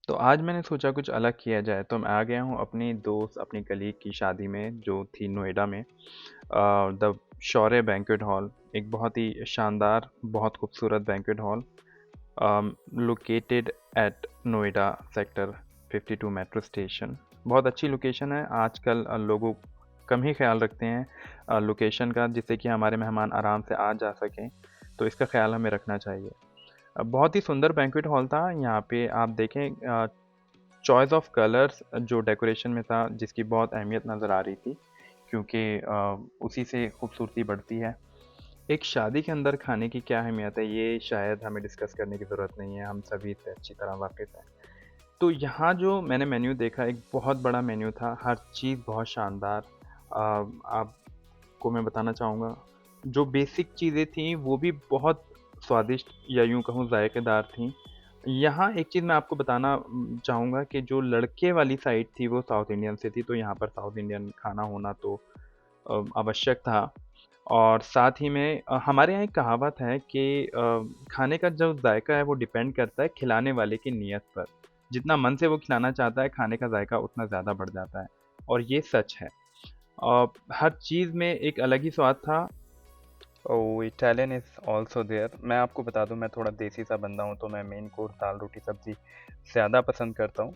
तो आज मैंने सोचा कुछ अलग किया जाए, तो मैं आ गया हूँ अपनी दोस्त, अपनी कलीग की शादी में जो थी नोएडा में। द शौर्य बैंक्वेट हॉल, एक बहुत ही शानदार, बहुत खूबसूरत banquet hall located at Noida sector 52 metro station. बहुत अच्छी लोकेशन है। आजकल लोगों कम ही ख्याल रखते हैं लोकेशन का, जिससे कि हमारे मेहमान आराम से आ जा सकें, तो इसका ख्याल हमें रखना चाहिए। बहुत ही सुंदर बैंक्वेट हॉल था। यहाँ पे आप देखें, चॉइस ऑफ कलर्स जो डेकोरेशन में था, जिसकी बहुत अहमियत नज़र आ रही थी, क्योंकि उसी से खूबसूरती बढ़ती है। एक शादी के अंदर खाने की क्या अहमियत है, ये शायद हमें डिस्कस करने की ज़रूरत नहीं है, हम सभी इससे अच्छी तरह वाकिफ़ हैं। तो यहाँ जो मैंने मेन्यू देखा, एक बहुत बड़ा मेन्यू था, हर चीज़ बहुत शानदार। आपको मैं बताना चाहूँगा, जो बेसिक चीज़ें थीं वो भी बहुत स्वादिष्ट, या यूँ कहूँ जायकेदार थीं। यहाँ एक चीज़ मैं आपको बताना चाहूँगा कि जो लड़के वाली साइड थी वो साउथ इंडियन से थी, तो यहाँ पर साउथ इंडियन खाना होना तो आवश्यक था। और साथ ही में हमारे यहाँ एक कहावत है कि खाने का जो जायका है वो डिपेंड करता है खिलाने वाले की नीयत पर। जितना मन से वो खिलाना चाहता है, खाने का जायका उतना ज़्यादा बढ़ जाता है, और ये सच है। हर चीज़ में एक अलग ही स्वाद था। Oh! Italian is also there. मैं आपको बता दूँ, मैं थोड़ा देसी सा बंदा हूँ, तो मैं मेन कोर्स दाल, रोटी, सब्ज़ी ज़्यादा पसंद करता हूँ।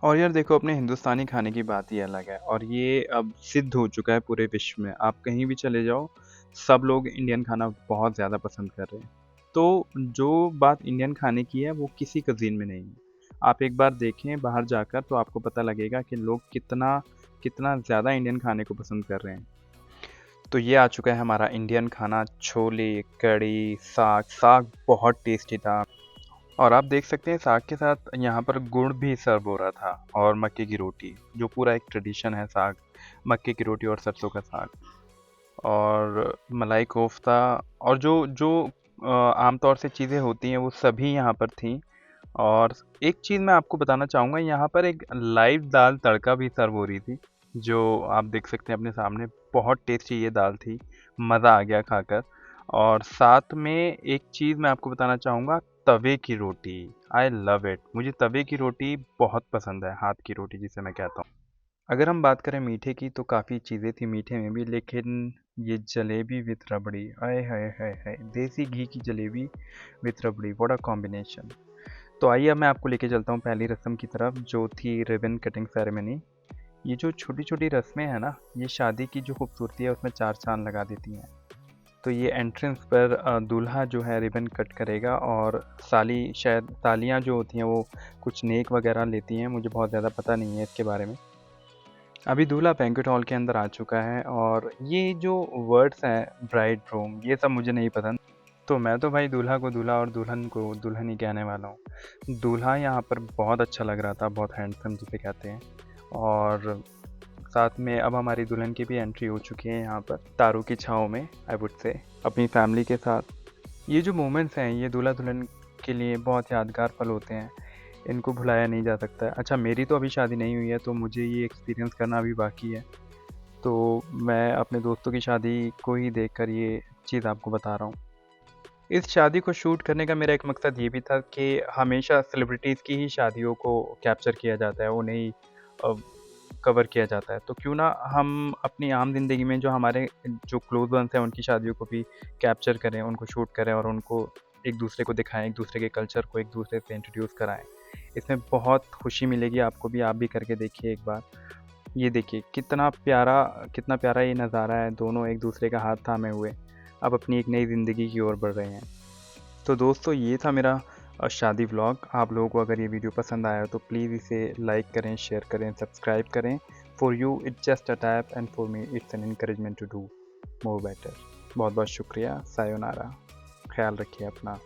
और यार देखो, अपने हिंदुस्तानी खाने की बात ही अलग है, और ये अब सिद्ध हो चुका है पूरे विश्व में। आप कहीं भी चले जाओ, सब लोग इंडियन खाना बहुत ज़्यादा पसंद कर रहे हैं। तो जो बात इंडियन खाने की है, वो किसी कुज़ीन में नहीं है। आप एक बार देखें बाहर जाकर, तो आपको पता लगेगा कि लोग कितना कितना ज़्यादा इंडियन खाने को पसंद कर रहे हैं। तो ये आ चुका है हमारा इंडियन खाना, छोले, कढ़ी, साग। साग बहुत टेस्टी था, और आप देख सकते हैं साग के साथ यहाँ पर गुड़ भी सर्व हो रहा था, और मक्के की रोटी, जो पूरा एक ट्रेडिशन है साग, मक्के की रोटी और सरसों का साग, और मलाई कोफ्ता, और जो जो आम तौर से चीज़ें होती हैं वो सभी यहाँ पर थीं। और एक चीज़ मैं आपको बताना चाहूँगा, यहाँ पर एक लाइव दाल तड़का भी सर्व हो रही थी, जो आप देख सकते हैं अपने सामने। बहुत टेस्टी ये दाल थी, मज़ा आ गया खाकर। और साथ में एक चीज़ मैं आपको बताना चाहूँगा, तवे की रोटी। I love it. मुझे तवे की रोटी बहुत पसंद है, हाथ की रोटी जिसे मैं कहता हूँ। अगर हम बात करें मीठे की, तो काफ़ी चीज़ें थी मीठे में भी, लेकिन ये जलेबी विथ रबड़ी, आय हाय हाय हाय! देसी घी की jalebi with rabri, what a combination! तो आइए अब मैं आपको लेके चलता हूँ पहली रस्म की तरफ, जो थी रिबन कटिंग सेरेमनी। ये जो छोटी-छोटी रस्में हैं ना, ये शादी की जो खूबसूरती है उसमें चार चाँद लगा देती हैं। तो ये एंट्रेंस पर दूल्हा जो है रिबन कट करेगा, और साली शायद तालियाँ जो होती हैं वो कुछ नेक वगैरह लेती हैं, मुझे बहुत ज़्यादा पता नहीं है इसके बारे में। अभी दूल्हा बैंक्वेट हॉल के अंदर आ चुका है, और ये जो वर्ड्स हैं ब्राइड ग्रूम, ये सब मुझे नहीं पसंद। तो मैं तो भाई दूल्हा को दूल्हा और दुल्हन को दुल्हन ही कहने वाला हूँ। दूल्हा यहाँ पर बहुत अच्छा लग रहा था, बहुत हैंडसम जिसे कहते हैं। और साथ में अब हमारी दुल्हन की भी एंट्री हो चुकी है यहाँ पर, तारों की छाँव में, आई वुड से, अपनी फैमिली के साथ। ये जो मोमेंट्स हैं, ये दूल्हा दुल्हन के लिए बहुत यादगार पल होते हैं, इनको भुलाया नहीं जा सकता है। अच्छा, मेरी तो अभी शादी नहीं हुई है, तो मुझे ये एक्सपीरियंस करना अभी बाकी है। तो मैं अपने दोस्तों की शादी को ही देखकर ये चीज़ आपको बता रहा हूँ। इस शादी को शूट करने का मेरा एक मकसद ये भी था कि हमेशा सेलिब्रिटीज़ की ही शादियों को कैप्चर किया जाता है, उन्हें ही अ, कवर किया जाता है। तो क्यों ना हम अपनी आम ज़िंदगी में जो हमारे जो क्लोज़ वन्स हैं, उनकी शादियों को भी कैप्चर करें, उनको शूट करें, और उनको एक-दूसरे को दिखाएँ, एक-दूसरे के कल्चर को एक-दूसरे से इंट्रोड्यूस कराएँ। इसमें बहुत खुशी मिलेगी आपको भी, आप भी करके देखिए एक बार। ये देखिए कितना प्यारा ये नज़ारा है, दोनों एक-दूसरे का हाथ थामे हुए, अब अपनी एक नई ज़िंदगी की ओर बढ़ रहे हैं। तो दोस्तों, ये था मेरा शादी व्लॉग। आप लोगों को अगर ये वीडियो पसंद आया हो, तो प्लीज़ इसे लाइक करें, शेयर करें, सब्सक्राइब करें। For you it's just a tap, and for me it's an encouragement to do more better. बहुत बहुत शुक्रिया। सायोनारा। ख्याल रखिए अपना।